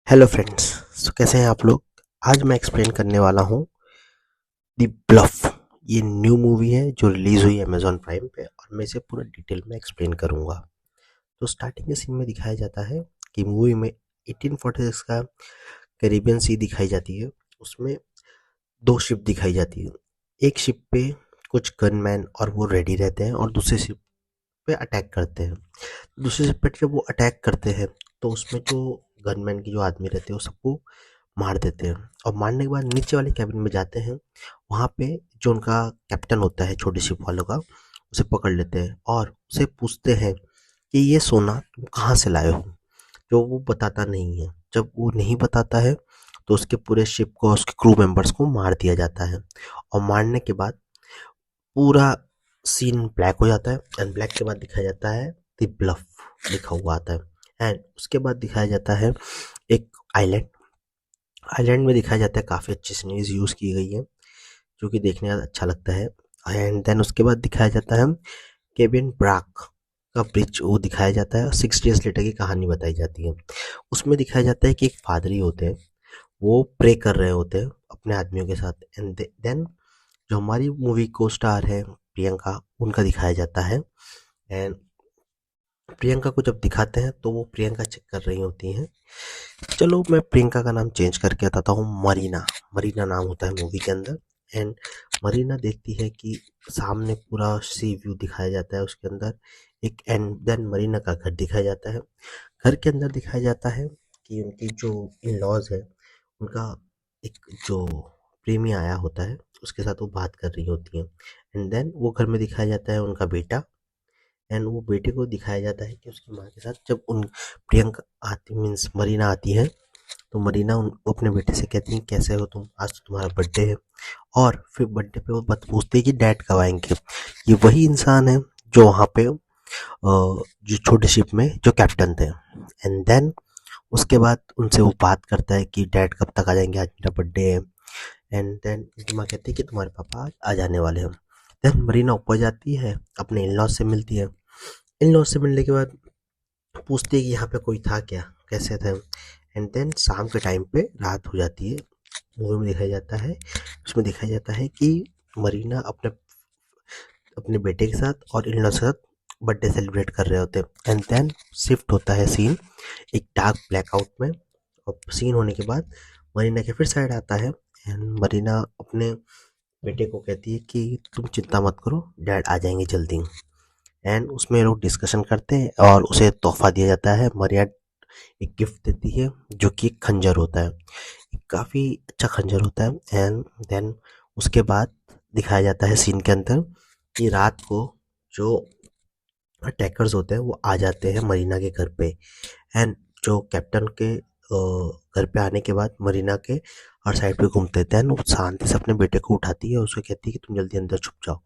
Hello friends. कैसे हैं आप लोग। आज मैं एक्सप्लेन करने वाला हूँ द ब्लफ। ये न्यू मूवी है जो रिलीज हुई अमेजॉन प्राइम पे और मैं इसे पूरा डिटेल में एक्सप्लेन करूँगा। तो स्टार्टिंग के सीन में दिखाया जाता है कि मूवी में 1846 का कैरिबियन सी दिखाई जाती है। उसमें दो शिप दिखाई जाती है। एक शिप पे कुछ गनमैन और वो रेडी रहते हैं और दूसरे शिप पे अटैक करते हैं। दूसरे शिप पे जब वो अटैक करते हैं तो उसमें जो गनमैन के जो आदमी रहते हैं वो सबको मार देते हैं और मारने के बाद नीचे वाले कैबिन में जाते हैं। वहाँ पे जो उनका कैप्टन होता है छोटी शिप वालों का, उसे पकड़ लेते हैं और उसे पूछते हैं कि ये सोना तुम कहाँ से लाए हो। जो वो बताता नहीं है। जब वो नहीं बताता है तो उसके पूरे शिप को, उसके क्रू मेंबर्स को मार दिया जाता है और मारने के बाद पूरा सीन ब्लैक हो जाता है एंड ब्लैक के बाद दिखाया जाता है द ब्लफ लिखा हुआ आता है। एंड उसके बाद दिखाया जाता है एक आइलैंड। आइलैंड में दिखाया जाता है काफ़ी अच्छी सीनरीज यूज़ की गई है जो कि देखने में अच्छा लगता है। एंड देन उसके बाद दिखाया जाता है केबिन ब्राक का ब्रिज, वो दिखाया जाता है और 6 डेज लेटर की कहानी बताई जाती है। उसमें दिखाया जाता है कि एक पादरी होते हैं, वो प्रे कर रहे होते हैं अपने आदमियों के साथ। एंड देन जो हमारी मूवी को स्टार है प्रियंका, उनका दिखाया जाता है। एंड प्रियंका को जब दिखाते हैं तो वो प्रियंका चेक कर रही होती हैं। चलो मैं प्रियंका का नाम चेंज करके बताता हूँ, मरीना। मरीना नाम होता है मूवी के अंदर। एंड मरीना देखती है कि सामने पूरा सी व्यू दिखाया जाता है उसके अंदर एक। एंड देन मरीना का घर दिखाया जाता है। घर के अंदर दिखाया जाता है कि उनकी जो इन लॉज है, उनका एक जो प्रेमी आया होता है उसके साथ वो बात कर रही होती है। एंड देन वो घर में दिखाया जाता है उनका बेटा। एंड वो बेटे को दिखाया जाता है कि उसकी माँ के साथ जब उन प्रियंका आती, मीन्स मरीना आती है, तो मरीना वो अपने बेटे से कहती है कैसे हो तुम, आज तो तुम्हारा बर्थडे है। और फिर बर्थडे पे वो बात पूछती है कि डैड कब आएंगे। ये वही इंसान है जो वहाँ पे जो छोटे शिप में जो कैप्टन थे। एंड देन उसके बाद उनसे वो बात करता है कि डैड कब तक आ जाएंगे, आज मेरा बर्थडे है। एंड देन उनकी माँ कहती है कि तुम्हारे पापा आज आ जाने वाले हैं। देन मरीना ऊपर जाती है, अपने इन लॉज से मिलती है। इन लॉज से मिलने के बाद पूछती है कि यहाँ पे कोई था क्या, कैसे थे। एंड देन शाम के टाइम पे रात हो जाती है। मूवी में दिखाया जाता है, उसमें दिखाया जाता है कि मरीना अपने अपने बेटे के साथ और इन के साथ बर्थडे सेलिब्रेट कर रहे होते हैं। एंड देन शिफ्ट होता है सीन एक डार्क ब्लैकआउट में। और सीन होने के बाद मरीना के फिर साइड आता है। एंड मरीना अपने बेटे को कहती है कि तुम चिंता मत करो, डैड आ जाएंगे जल्दी। एंड उसमें लोग डिस्कशन करते हैं और उसे तोहफा दिया जाता है। मरिया एक गिफ्ट देती है जो कि एक खंजर होता है, एक काफ़ी अच्छा खंजर होता है। एंड देन उसके बाद दिखाया जाता है सीन के अंदर कि रात को जो अटैकर्स होते हैं वो आ जाते हैं मरीना के घर पे। एंड जो कैप्टन के घर पे आने के बाद मरीना के हर साइड पे घूमते थे। एंड वो शांति से अपने बेटे को उठाती है और उसे कहती है कि तुम जल्दी अंदर छुप जाओ।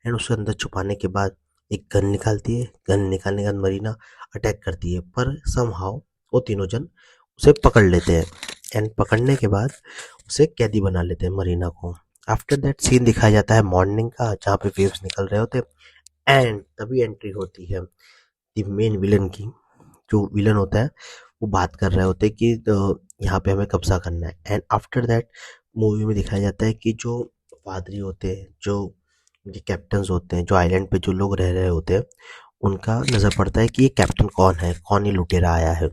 एंड उसे अंदर छुपाने के बाद एक गन निकालती है। गन निकालने के बाद मरीना अटैक करती है, पर समहाउ वो तीनों जन उसे पकड़ लेते हैं। एंड पकड़ने के बाद उसे कैदी बना लेते हैं मरीना को। आफ्टर दैट सीन दिखाया जाता है मॉर्निंग का, जहाँ पे वेव्स निकल रहे होते हैं। एंड तभी एंट्री होती है द मेन विलन की। जो विलन होता है वो बात कर रहे होते हैं कि यहाँ पे हमें कब्जा करना है। एंड आफ्टर दैट मूवी में दिखाया जाता है कि जो पादरी होते हैं, जो उनके कैप्टन्स होते हैं, जो आइलैंड पे जो लोग रह रहे होते हैं, उनका नज़र पड़ता है कि ये कैप्टन कौन है, कौन ये लुटेरा आया है।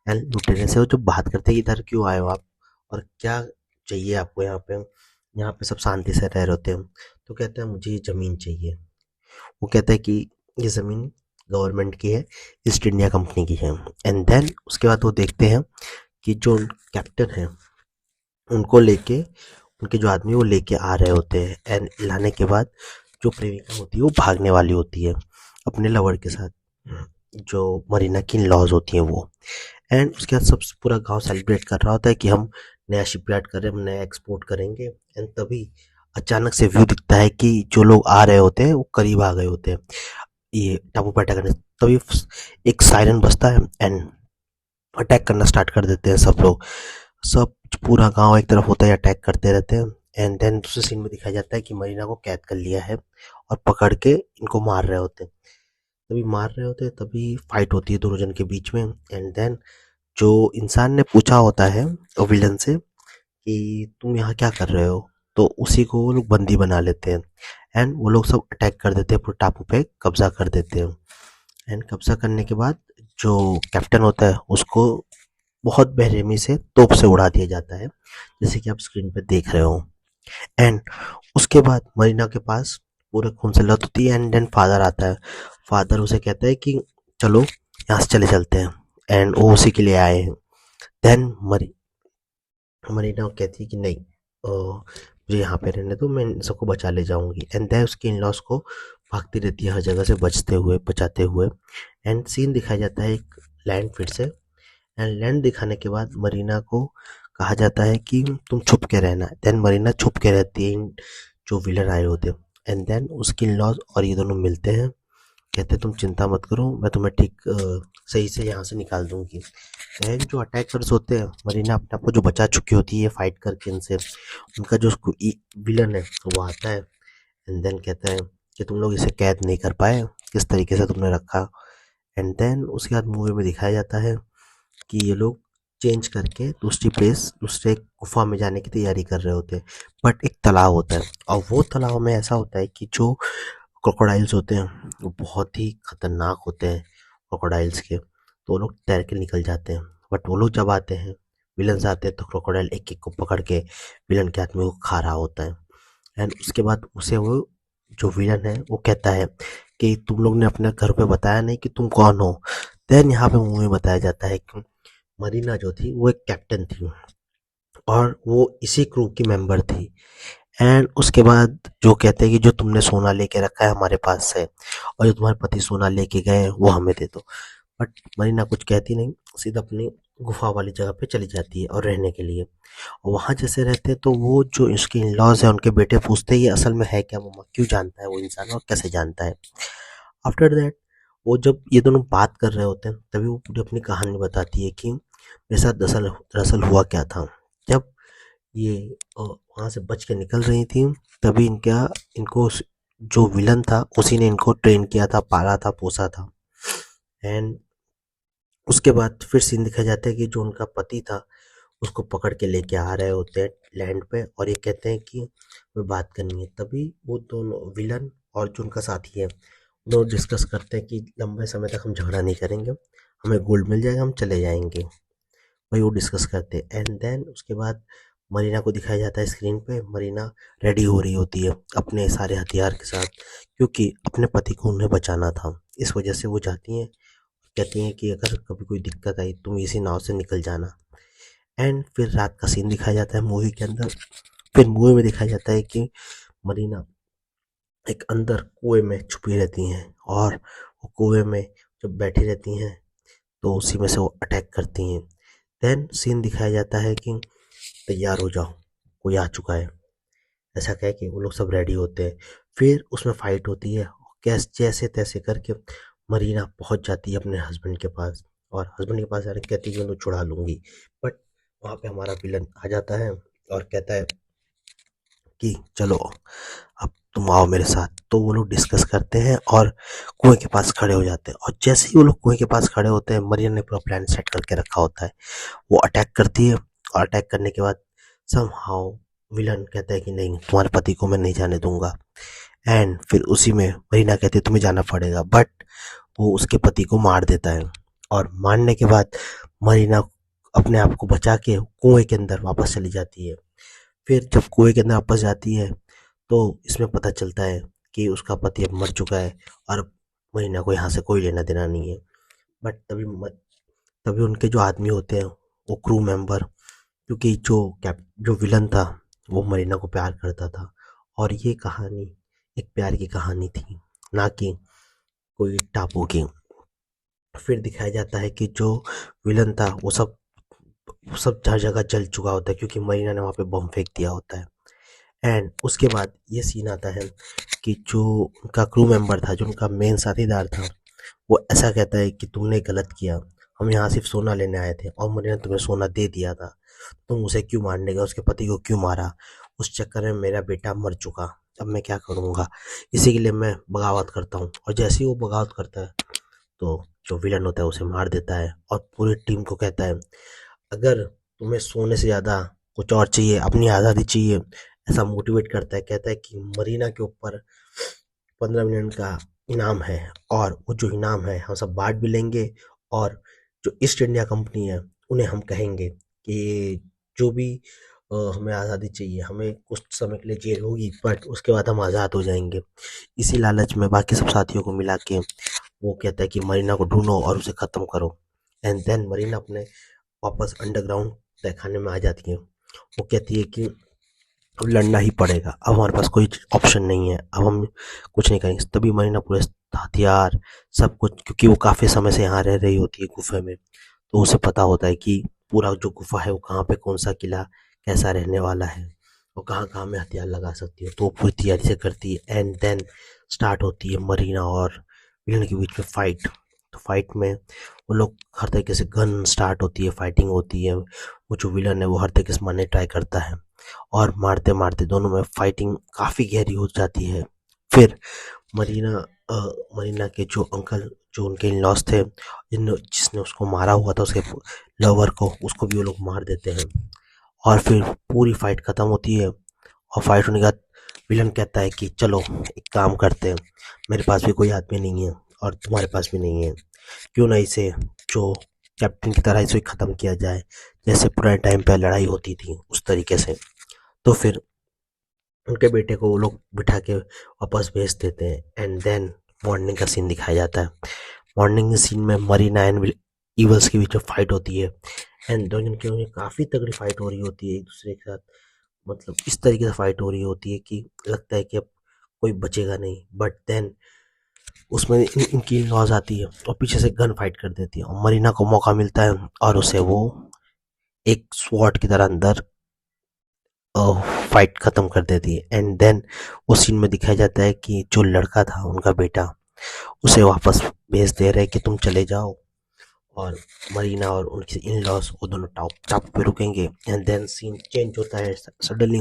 एंड लुटेरे से वो जो बात करते हैं कि इधर क्यों आए हो आप और क्या चाहिए आपको यहाँ पे सब शांति से रह रहे होते हैं। तो कहते हैं मुझे ये ज़मीन चाहिए। वो कहता है कि ये ज़मीन गवर्नमेंट की है, ईस्ट इंडिया कंपनी की है। एंड देन उसके बाद वो देखते हैं कि जो कैप्टन है उनको लेके, उनके जो आदमी वो लेके आ रहे होते हैं। एंड लाने के बाद जो प्रेमिका होती है वो भागने वाली होती है अपने लवर के साथ, जो मरीना की लॉज होती हैं वो। एंड उसके बाद सब पूरा गांव सेलिब्रेट कर रहा होता है कि हम नया शिपयार्ड कर रहे हैं, हम नया एक्सपोर्ट करेंगे। एंड तभी अचानक से व्यू दिखता है कि जो लोग आ रहे होते हैं वो करीब आ गए होते हैं ये टापू पे अटैक करने। तभी एक सायरन बजता है एंड अटैक करना स्टार्ट कर देते हैं सब लोग। सब पूरा गांव एक तरफ होता है, अटैक करते रहते हैं। एंड देन दूसरे सीन में दिखाया जाता है कि मरीना को कैद कर लिया है और पकड़ के इनको मार रहे होते हैं। तभी मार रहे होते हैं, तभी फाइट होती है दोनों जन के बीच में। एंड देन जो इंसान ने पूछा होता है विलन से कि तुम यहाँ क्या कर रहे हो, तो उसी को वो लोग बंदी बना लेते हैं एंड वो लोग सब अटैक कर देते हैं, पूरे टापू पे कब्जा कर देते हैं। एंड कब्जा करने के बाद जो कैप्टन होता है उसको बहुत बेरहमी से तोप से उड़ा दिया जाता है, जैसे कि आप स्क्रीन पे देख रहे हो। एंड उसके बाद मरीना के पास पूरे खून से लत होती है एंड देन फादर आता है। फादर उसे कहता है कि चलो यहाँ से चले चलते हैं, एंड वो उसी के लिए आए हैं। देन मरीना कहती है कि नहीं, मुझे यहाँ पे रहने दो, मैं इन सबको बचा ले जाऊंगी। एंड देन उसके इन लॉस को भागती रहती है हर जगह से बचते हुए बचाते हुए। एंड सीन दिखाया जाता है एक लैंड फिर से। एंड लैंड दिखाने के बाद मरीना को कहा जाता है कि तुम छुप के रहना। देन मरीना छुप के रहती है इन जो विलन आए होते हैं। एंड देन उसकी इन लॉज और ये दोनों मिलते हैं, कहते हैं तुम चिंता मत करो, मैं तुम्हें ठीक सही से यहाँ से निकाल दूंगी। एंड जो अटैकर्स होते हैं, मरीना अपने आप को जो बचा चुकी होती है फाइट करके इनसे, उनका जो विलन है वो आता है एंड देन कहता है कि तुम लोग इसे कैद नहीं कर पाए, किस तरीके से तुमने रखा। एंड देन उसके बाद मूवी में दिखाया जाता है कि ये लोग चेंज करके दूसरे गुफा में जाने की तैयारी कर रहे होते हैं। बट एक तालाब होता है और वो तालाब में ऐसा होता है कि जो क्रोकोडाइल्स होते हैं वो बहुत ही खतरनाक होते हैं क्रोकोडाइल्स के, तो वो लोग तैर के निकल जाते हैं। बट वो लोग जब आते हैं, विलन्स आते हैं, तो क्रोकोडाइल एक एक को पकड़ के विलन के हाथ में वो खा रहा होता है। एंड उसके बाद उसे वो जो विलन है वो कहता है कि तुम लोग ने अपने घर पे बताया नहीं कि तुम कौन हो। देन यहाँ पे मूवी में बताया जाता है कि मरीना जो थी वो एक कैप्टन थी और वो इसी क्रू की मेंबर थी। एंड उसके बाद जो कहते हैं कि जो तुमने सोना लेके रखा है हमारे पास से, और जो तुम्हारे पति सोना लेके गए वो हमें दे दो। बट मरीना कुछ कहती नहीं, सीधा अपनी गुफा वाली जगह पे चली जाती है और रहने के लिए। और वहाँ जैसे रहते हैं तो वो जो इसके इन लॉज है उनके बेटे पूछते हैं ये असल में है क्या, वो क्यों जानता है वो इंसान और कैसे जानता है। आफ्टर दैट वो जब ये दोनों बात कर रहे होते हैं तभी वो पूरी अपनी कहानी बताती है कि मेरे साथ दरअसल दरअसल हुआ क्या था। जब ये वहाँ से बच के निकल रही थी तभी इनको जो विलन था उसी ने इनको ट्रेन किया था, पाला था, पोसा था। एंड उसके बाद फिर सीन दिखाया जाता है कि जो उनका पति था उसको पकड़ के लेके आ रहे होते हैं लैंड पे और ये कहते हैं कि हमें बात करनी है। तभी वो दोनों विलन और जो उनका साथी है दोनों डिस्कस करते हैं कि लंबे समय तक हम झगड़ा नहीं करेंगे, हमें गोल्ड मिल जाएगा, हम चले जाएंगे। वही वो डिस्कस करते हैं। एंड देन उसके बाद मरीना को दिखाया जाता है स्क्रीन पे, मरीना रेडी हो रही होती है अपने सारे हथियार के साथ, क्योंकि अपने पति को उन्हें बचाना था। इस वजह से वो जाती हैं, कहती हैं कि अगर कभी कोई दिक्कत आई तुम इसी नाव से निकल जाना। एंड फिर रात का सीन दिखाया जाता है मूवी के अंदर। फिर मूवी में दिखाया जाता है कि मरीना एक अंदर कुएं में छुपी रहती हैं और वो कुएं में जब बैठी रहती हैं तो उसी में से वो अटैक करती हैं। देन सीन दिखाया जाता है कि तैयार हो जाओ, कोई आ चुका है, ऐसा कह के वो लोग सब रेडी होते हैं। फिर उसमें फाइट होती है, कैसे जैसे तैसे करके मरीना पहुंच जाती है अपने हस्बैंड के पास और हस्बैंड के पास आने कहती है कि मैं तो छुड़ा लूंगी। बट वहाँ पे हमारा विलन आ जाता है और कहता है कि चलो अब तुम आओ मेरे साथ। तो वो लोग डिस्कस करते हैं और कुएं के पास खड़े हो जाते हैं और जैसे ही वो लोग कुएं के पास खड़े होते हैं मरियम ने पूरा प्लान सेट करके रखा होता है। वो अटैक करती है और अटैक करने के बाद समहाउ विलन कहता है कि नहीं, तुम्हारे पति को मैं नहीं जाने दूंगा। एंड फिर उसी में मरीना कहती है तुम्हें जाना पड़ेगा, बट वो उसके पति को मार देता है। और मारने के बाद मरीना अपने आप को बचा के कुएं के अंदर वापस चली जाती है। फिर जब कुएं के अंदर वापस जाती है तो इसमें पता चलता है कि उसका पति अब मर चुका है और अब मरीना को यहाँ से कोई लेना देना नहीं है। बट तभी उनके जो आदमी होते हैं वो क्रू मेंबर, क्योंकि जो विलन था वो मरीना को प्यार करता था और ये कहानी एक प्यार की कहानी थी, ना कि कोई टापू की। फिर दिखाया जाता है कि जो विलन था वो सब हर जगह जल चुका होता है क्योंकि मरीना ने वहाँ पे बम फेंक दिया होता है। एंड उसके बाद ये सीन आता है कि जो उनका क्रू मेंबर था, जो उनका मेन साथीदार था, वो ऐसा कहता है कि तुमने गलत किया, हम यहाँ सिर्फ सोना लेने आए थे और मैंने तुम्हें सोना दे दिया था, तुम उसे क्यों मारने गए, उसके पति को क्यों मारा, उस चक्कर में मेरा बेटा मर चुका, अब मैं क्या करूँगा, इसी के लिए मैं बगावत करता हूँ। और जैसे ही वो बगावत करता है तो जो विलन होता है उसे मार देता है और पूरी टीम को कहता है, अगर तुम्हें सोने से ज़्यादा कुछ और चाहिए, अपनी आज़ादी चाहिए, ऐसा मोटिवेट करता है। कहता है कि मरीना के ऊपर 15 मिलियन का इनाम है और वो जो इनाम है हम सब बांट भी लेंगे, और जो ईस्ट इंडिया कंपनी है उन्हें हम कहेंगे कि जो भी हमें आज़ादी चाहिए, हमें कुछ समय के लिए जेल होगी बट उसके बाद हम आज़ाद हो जाएंगे। इसी लालच में बाकी सब साथियों को मिला के वो कहता है कि मरीना को ढूंढो और उसे ख़त्म करो। एंड देन मरीना अपने वापस अंडरग्राउंड तहखाने में आ जाती है। वो कहती है कि अब लड़ना ही पड़ेगा, अब हमारे पास कोई ऑप्शन नहीं है, अब हम कुछ नहीं करेंगे। तभी मरीना पूरे हथियार सब कुछ, क्योंकि वो काफ़ी समय से यहाँ रह रही होती है गुफे में, तो उसे पता होता है कि पूरा जो गुफा है वो कहाँ पे कौन सा किला कैसा रहने वाला है और कहाँ कहाँ में हथियार लगा सकती है। तो वो पूरी तैयारी से करती है। एंड देन स्टार्ट होती है मरीना और विलन के बीच में फाइट। तो फाइट में वो लोग हर तरीके से, गन स्टार्ट होती है, फाइटिंग होती है। वो जो विलन है वो हर तरीके से मारने ट्राई करता है और मारते मारते दोनों में फाइटिंग काफ़ी गहरी हो जाती है। फिर मरीना अ, मरीना के जो अंकल, जो उनके इन लॉस थे, जिसने उसको मारा हुआ था, उसके लवर को, उसको भी वो लोग मार देते हैं। और फिर पूरी फाइट खत्म होती है और फाइट होने के बाद विलन कहता है कि चलो एक काम करते हैं, मेरे पास भी कोई आदमी नहीं है और तुम्हारे पास भी नहीं है, क्यों ना इसे जो कैप्टन की तरह इसे ख़त्म किया जाए, जैसे पुराने टाइम पे लड़ाई होती थी उस तरीके से। तो फिर उनके बेटे को वो लोग बिठा के वापस भेज देते हैं। एंड देन मॉर्निंग का सीन दिखाया जाता है। मॉर्निंग के सीन में मरीना एंड ईवल्स के बीच में फाइट होती है। एंड दोनों के बीच काफ़ी तगड़ी फाइट हो रही होती है एक दूसरे के साथ। मतलब इस तरीके से फाइट हो रही होती है कि लगता है कि अब कोई बचेगा नहीं। बट देन उसमें इनकी लॉज आती है और पीछे से गन फाइट कर देती है और मरीना को मौका मिलता है और उसे वो एक स्वॉट की तरह अंदर फाइट खत्म कर देती है। एंड देन उस सीन में दिखाया जाता है कि जो लड़का था उनका बेटा, उसे वापस भेज दे रहे कि तुम चले जाओ, और मरीना और उनके इन लॉस वो दोनों टॉप टॉप पे रुकेंगे। एंड देन सीन चेंज होता है सडनली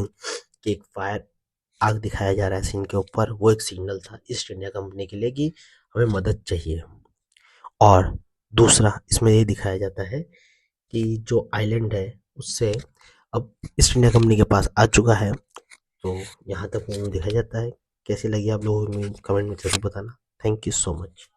कि एक फायर आग दिखाया जा रहा है सीन के ऊपर। वो एक सिग्नल था ईस्ट इंडिया कंपनी के लिए कि हमें मदद चाहिए। और दूसरा इसमें ये दिखाया जाता है कि जो आइलैंड है उससे अब ईस्ट इंडिया कंपनी के पास आ चुका है। तो यहाँ तक मूवी दिखाया जाता है। कैसी लगी आप लोगों को कमेंट में जरूर बताना। Thank you so much.